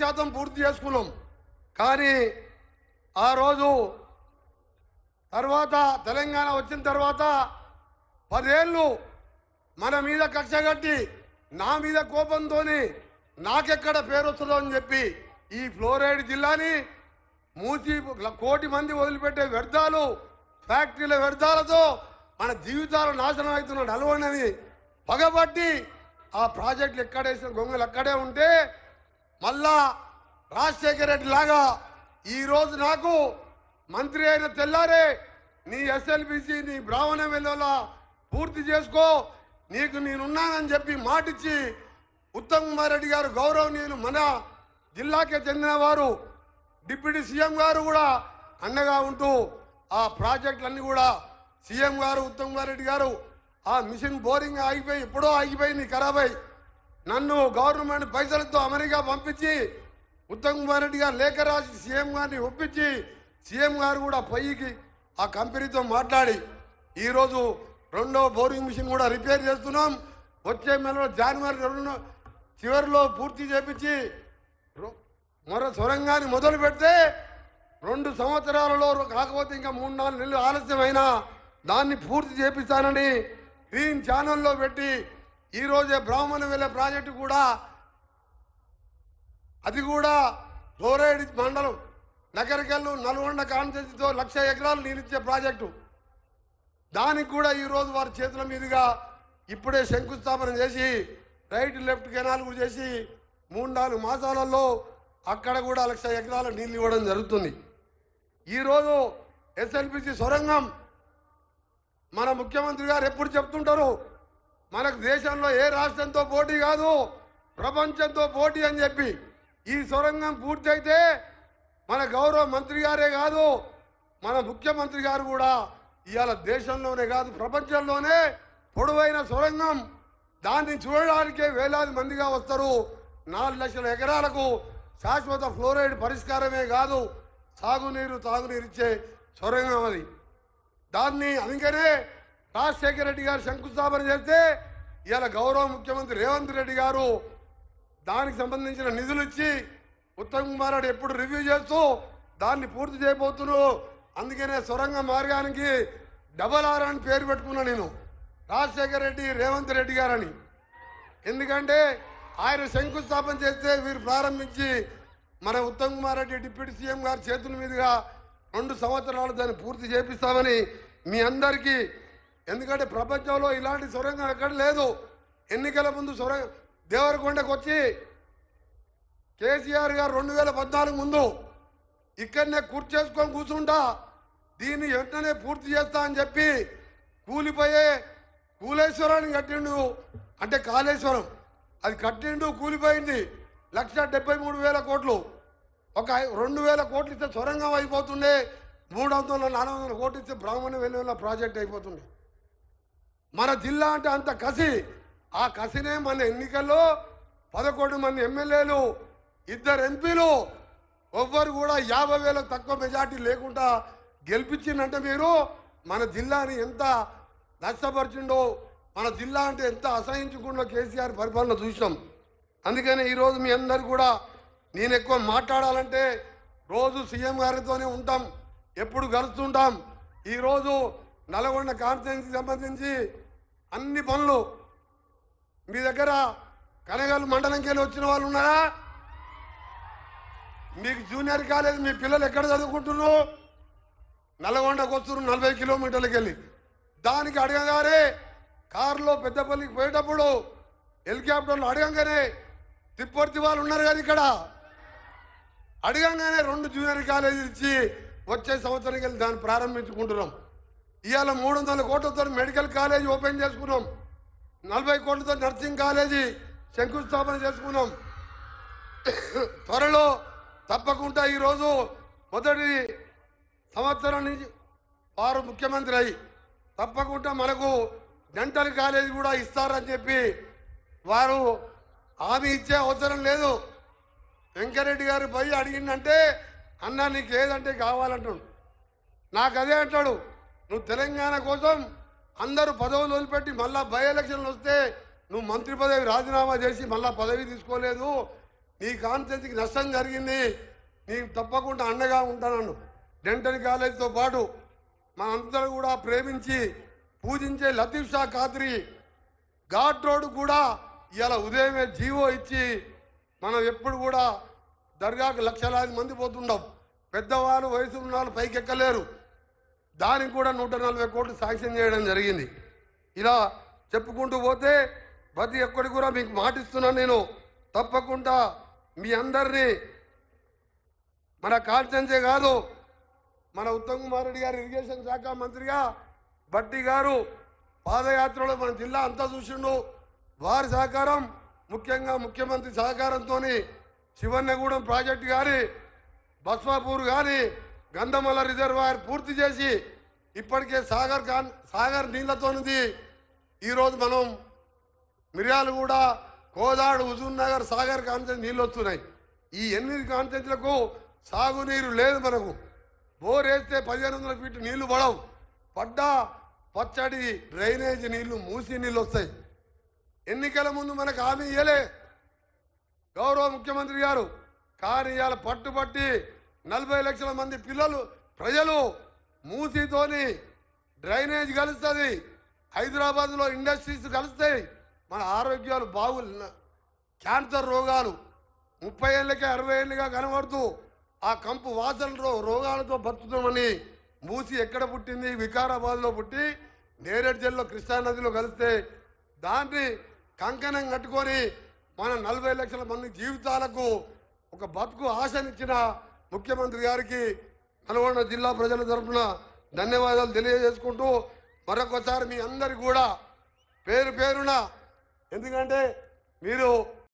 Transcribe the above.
75% పూర్తి చేసుకున్నాం. కానీ ఆ రోజు తర్వాత తెలంగాణ వచ్చిన తర్వాత 10 ఏళ్ళు మన మీద కక్ష కట్టి నా మీద కోపంతో నాకెక్కడ పేరు వస్తుందో అని చెప్పి ఈ ఫ్లోరైడ్ జిల్లాని మూసి 1 కోటి మంది వదిలిపెట్టే వ్యర్థాలు ఫ్యాక్టరీల వ్యర్థాలతో మన జీవితాలు నాశనం అవుతున్న నల్గొండని పగబట్టి ఆ ప్రాజెక్టులు ఎక్కడేసిన గొంగలు అక్కడే ఉంటే మళ్ళా రాజశేఖర రెడ్డి లాగా ఈరోజు నాకు మంత్రి అయిన తెల్లారే నీ ఎస్ఎల్బిసి నీ బ్రాహ్మణ వెల్లోల పూర్తి చేసుకో నీకు నేనున్నానని చెప్పి మాటిచ్చి ఉత్తమ్ కుమార్ రెడ్డి గారు గౌరవనీయులు మన జిల్లాకే చెందిన వారు డిప్యూటీ సీఎం గారు కూడా అండగా ఉంటూ ఆ ప్రాజెక్టులన్నీ కూడా సీఎం గారు ఉత్తమ్ కుమార్ రెడ్డి గారు ఆ మిషన్ బోరింగ్ ఆగిపోయి ఎప్పుడో ఆగిపోయింది ఖరాబ్ అయి నన్ను గవర్నమెంట్ పైసలతో అమెరికా పంపించి ఉత్తమ్ కుమార్ రెడ్డి గారు లేఖ రాసి సీఎం గారిని ఒప్పించి సీఎం గారు కూడా పైకి ఆ కంపెనీతో మాట్లాడి ఈరోజు 2వ బోరింగ్ మిషన్ కూడా రిపేర్ చేస్తున్నాం. వచ్చే నెలలో జనవరి 2 చివరిలో పూర్తి చేపించి మరో సొరంగాన్ని మొదలు పెడితే 2 సంవత్సరాలలో కాకపోతే ఇంకా 3-4 నెలలు ఆలస్యమైనా దాన్ని పూర్తి చేపిస్తానని గ్రీన్ ఛానల్లో పెట్టి ఈరోజే బ్రాహ్మణ వెళ్లే ప్రాజెక్టు కూడా అది కూడా ఫ్లోరైడ్ మండలం నగరికల్లు నల్గొండ కాన్స్టిట్యూన్సీతో 1,00,000 ఎకరాలు నీళ్ళిచ్చే ప్రాజెక్టు దానికి కూడా ఈరోజు వారి చేతుల మీదుగా ఇప్పుడే శంకుస్థాపన చేసి రైట్ లెఫ్ట్ కెనాల్ కూడా చేసి 3-4 మాసాలలో అక్కడ కూడా 1,00,000 ఎకరాల నీళ్ళు ఇవ్వడం జరుగుతుంది. ఈరోజు ఎస్ఎల్బిసి సొరంగం మన ముఖ్యమంత్రి గారు ఎప్పుడు చెప్తుంటారు మనకు దేశంలో ఏ రాష్ట్రంతో పోటీ కాదు ప్రపంచంతో పోటీ అని చెప్పి ఈ సొరంగం పూర్తి అయితే మన గౌరవ మంత్రి గారే కాదు మన ముఖ్యమంత్రి గారు కూడా ఇవాళ దేశంలోనే కాదు ప్రపంచంలోనే పొడవైన సొరంగం దాన్ని చూడడానికే వేలాది మందిగా వస్తారు. 4 లక్షల ఎకరాలకు శాశ్వత ఫ్లోరైడ్ పరిష్కారమే కాదు సాగునీరు తాగునీరు ఇచ్చే సొరంగం అది. దాన్ని అందుకనే రాజశేఖర రెడ్డి గారు శంకుస్థాపన చేస్తే ఇవాళ గౌరవ ముఖ్యమంత్రి రేవంత్ రెడ్డి గారు దానికి సంబంధించిన నిధులు ఇచ్చి ఉత్తమ్ కుమార్ రెడ్డి ఎప్పుడు రివ్యూ చేస్తూ దాన్ని పూర్తి చేయబోతున్నారు. అందుకనే సొరంగ మార్గానికి RRR అని పేరు పెట్టుకున్నా నేను రాజశేఖర రెడ్డి రేవంత్ రెడ్డి గారని. ఎందుకంటే ఆయన శంకుస్థాపన చేస్తే వీరు ప్రారంభించి మన ఉత్తమ్ కుమార్ రెడ్డి డిప్యూటీ సీఎం గారి చేతుల మీదుగా 2 సంవత్సరాలు దాన్ని పూర్తి చేపిస్తామని మీ అందరికీ. ఎందుకంటే ప్రపంచంలో ఇలాంటి సొరంగం ఎక్కడ లేదు. ఎన్నికల ముందు దేవరకొండకు వచ్చి కేసీఆర్ గారు 2014 ముందు ఇక్కడనే కూర్చేసుకొని కూర్చుంటా దీన్ని వెంటనే పూర్తి చేస్తా అని చెప్పి కూలిపోయే కూలేశ్వరాన్ని కట్టిండు. అంటే కాళేశ్వరం అది కట్టిండు కూలిపోయింది. 1,73,000 కోట్లు. ఒక 2,000 కోట్లు ఇస్తే సొరంగం అయిపోతుండే. 300-400 కోట్లు ఇస్తే బ్రాహ్మణ వెలువల ప్రాజెక్ట్ అయిపోతుంది. మన జిల్లా అంటే అంత కసి. ఆ కసినే మన ఎన్నికల్లో 11 మంది ఎమ్మెల్యేలు 2 ఎంపీలు ఎవ్వరు కూడా 50,000 తక్కువ మెజార్టీ లేకుండా గెలిపించిందంటే మీరు మన జిల్లాని ఎంత నష్టపరిచిండో మన జిల్లా అంటే ఎంత అసహించుకుండా కేసీఆర్ పరిపాలన చూసాం. అందుకని ఈరోజు మీ అందరు కూడా నేను ఎక్కువ మాట్లాడాలంటే రోజు సీఎం గారితోనే ఉంటాం, ఎప్పుడు కలుస్తుంటాం. ఈరోజు నల్గొండ కాన్స్టిట్యున్సీకి సంబంధించి అన్ని పనులు మీ దగ్గర కనగల్ మండలంకి వెళ్ళి వచ్చిన వాళ్ళు ఉన్నారా? మీకు జూనియర్ కాలేజ్ మీ పిల్లలు ఎక్కడ చదువుకుంటున్నారు? నల్గొండకు వస్తున్నారు 40 కిలోమీటర్లకు వెళ్ళి. దానికి అడగగానే కారులో పెద్దపల్లికి పోయేటప్పుడు హెలికాప్టర్లు అడగంగానే తిప్పర్తి వాళ్ళు ఉన్నారు కదా ఇక్కడ అడగంగానే 2 జూనియర్ కాలేజీలు ఇచ్చి వచ్చే సంవత్సరానికి వెళ్ళి దాన్ని ప్రారంభించుకుంటున్నాం. ఇవాళ 300 కోట్లతో మెడికల్ కాలేజీ ఓపెన్ చేసుకున్నాం. 40 కోట్లతో నర్సింగ్ కాలేజీ శంకుస్థాపన చేసుకున్నాం. త్వరలో తప్పకుండా ఈరోజు మొదటి సంవత్సరం నుంచి వారు ముఖ్యమంత్రి అయ్యి తప్పకుండా మనకు డెంటల్ కాలేజీ కూడా ఇస్తారని చెప్పి వారు హామీ ఇచ్చే అవసరం లేదు. వెంకరెడ్డి గారు పోయి అడిగిందంటే అన్న నీకు ఏదంటే కావాలంటాడు. నాకు అదే అంటాడు, నువ్వు తెలంగాణ కోసం అందరూ పదవులు వదిలిపెట్టి మళ్ళా బై ఎలక్షన్లు వస్తే నువ్వు మంత్రి పదవి రాజీనామా చేసి మళ్ళా పదవి తీసుకోలేదు, నీ కాన్స్టిట్యూన్సీకి నష్టం జరిగింది, నీకు తప్పకుండా అండగా ఉంటానన్ను. డెంటల్ కాలేజీతో పాటు మనందరూ కూడా ప్రేమించి పూజించే లతీఫ్ షా ఖాద్రీ ఘాట్ రోడ్ కూడా ఇలా ఉదయమే జీవో ఇచ్చి మనం ఎప్పుడు కూడా దర్గాకు లక్షలాది మంది పోతుండం. పెద్దవాళ్ళు వయసు ఉన్న వాళ్ళు పైకి ఎక్కలేరు. దానికి కూడా 140 కోట్లు శాంక్షన్ చేయడం జరిగింది. ఇలా చెప్పుకుంటూ పోతే ప్రతి ఒక్కటి కూడా మీకు మాటిస్తున్నాను. నేను తప్పకుండా మీ అందరినీ మన కాన్స్టిట్యున్సీ కాదు, మన ఉత్తమ్ కుమార్ రెడ్డి గారు ఇరిగేషన్ శాఖ మంత్రిగా భట్టి గారు పాదయాత్రలో మన జిల్లా అంతా చూసిండు. వారి సహకారం, ముఖ్యంగా ముఖ్యమంత్రి సహకారంతో శివన్నగూడెం ప్రాజెక్టు కానీ, బస్వాపూర్ కానీ, గంధమల్ల రిజర్వాయర్ పూర్తి చేసి ఇప్పటికే సాగర్ నీళ్లతోనిది ఈరోజు మనం మిర్యాలగూడ, కోదాడు, హుజూర్ నగర్, సాగర్ కాన్స్టిట్యున్సీ నీళ్ళు వస్తున్నాయి. ఈ 8 కాన్స్టిట్యున్సీలకు సాగునీరు లేదు. మనకు బోర్ వేస్తే 1500 ఫీట్ నీళ్లు పడవు. పడ్డా పచ్చడి డ్రైనేజ్ నీళ్లు, మూసి నీళ్ళు వస్తాయి. ఎన్నికల ముందు మనకు హామీ ఇయ్యలే గౌరవ ముఖ్యమంత్రి గారు. కానీ ఇవాళ పట్టుబట్టి 40 లక్షల మంది ప్రజలు మూసితోని డ్రైనేజ్ కలుస్తుంది, హైదరాబాద్లో ఇండస్ట్రీస్ కలుస్తాయి, మన ఆరోగ్యాలు క్యాన్సర్ రోగాలు 30 ఏళ్ళకే 60 ఏళ్ళుగా కనబడుతూ ఆ కంపు వాసనలో రోగాలతో బతుకుతామని మూసి ఎక్కడ పుట్టింది? వికారాబాద్లో పుట్టి నేరేడు జల్లో కృష్ణానదిలో కలిస్తే దాన్ని కంకణం కట్టుకొని మన 40 లక్షల మంది జీవితాలకు ఒక బతుకు ఆశనిచ్చిన ముఖ్యమంత్రి గారికి నల్గొండ జిల్లా ప్రజల తరఫున ధన్యవాదాలు తెలియజేసుకుంటూ మరొకసారి మీ అందరికి కూడా పేరు పేరున, ఎందుకంటే మీరు